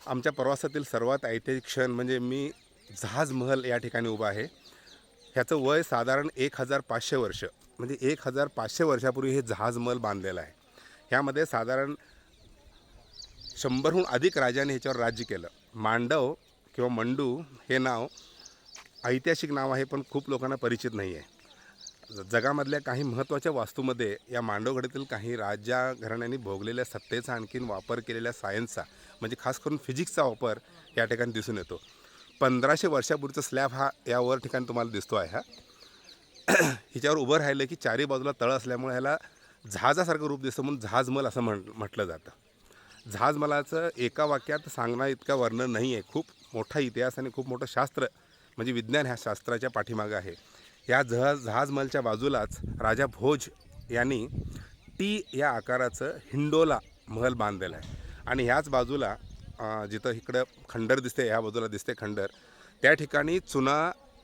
आमच्या प्रवासातील सर्वात ऐतिहासिक क्षण म्हणजे मी जहाज महल या ठिकाणी उभा आहे. ह्याचं वय साधारण 1500 वर्ष, म्हणजे 1500 वर्षापूर्वी हे जहाज महल बांधलेलं आहे. ह्यामध्ये साधारण 100हून अधिक राजांनी ह्याच्यावर राज्य केलं. मांडव किंवा मंडू हे नाव ऐतिहासिक नाव आहे, पण खूप लोकांना परिचित नाही आहे. जगामधल्या काही महत्त्वाच्या वास्तूमध्ये या मांडवगडातील काही राजा घराण्यांनी भोगलेल्या सत्तेचा आणखीन वापर केलेल्या सायन्सचा, म्हणजे खास करून फिजिक्सचा वापर या ठिकाणी दिसून येतो. 1500 वर्षापूर्वीचा स्लॅब हा यावर ठिकाणी तुम्हाला दिसतो आहे. हा हिच्यावर उभं राहिलं की चारी बाजूला तळ असल्यामुळे ह्याला जहाजासारखं रूप दिसतं, म्हणून जहाजमल असं म्हटलं जातं. जहाजमलाचं एका वाक्यात सांगणं इतका वर्णन नाही आहे. खूप मोठा इतिहास आणि खूप मोठं शास्त्र म्हणजे विज्ञान ह्या शास्त्राच्या पाठीमागं आहे. या जहाजमलच्या बाजूलाच राजा भोज यांनी टी या आकाराचं हिंडोला महल बांधलेला आहे. आणि ह्याच बाजूला जिथं इकडं खंडर दिसते, ह्या बाजूला दिसते खंडर, त्या ठिकाणी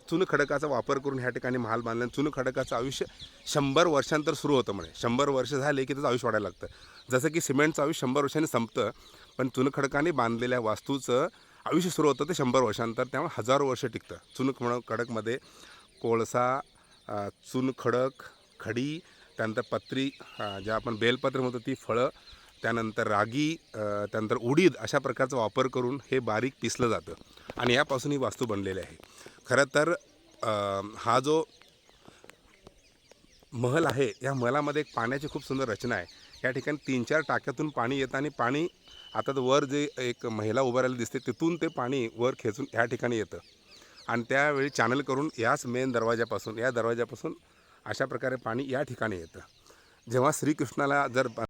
चुनखडकाचा वापर करून ह्या ठिकाणी महाल बांधला. चुनखडकाचं आयुष्य 100 वर्षांतर सुरू होतं. म्हणे 100 वर्ष झाले की त्याचं आयुष्य वाढायला लागतं. जसं की सिमेंटचं आयुष्य 100 वर्षांनी संपतं, पण चुनखडकाने बांधलेल्या वास्तूचं आयुष्य सुरू होतं ते 100 वर्षांतर, त्यामुळे हजारो वर्ष टिकतं. चुनखडकमध्ये कोळसा, चुनखडक, खडी, त्यानंतर पत्री, ज्या आपण बेलपत्र म्हणतो ती फळं, त्यानंतर रागी, त्यानंतर उडीद, अशा प्रकारचा वापर करून हे बारीक पिसलं जातं आणि यापासून ही वास्तू बनलेली आहे. खरं तर हा जो महल आहे, या महलामध्ये एक पाण्याची खूप सुंदर रचना आहे. या ठिकाणी 3-4 टाक्यातून पाणी येतं आणि पाणी आता तर वर जे एक महिला उभं राहिली दिसते, तिथून ते पाणी वर खेचून ह्या ठिकाणी येतं आणि त्यावेळी चॅनल करून याच मेन दरवाजापासून, या दरवाजापासून अशा प्रकारे पाणी या ठिकाणी येतं. जेव्हा श्रीकृष्णाला जर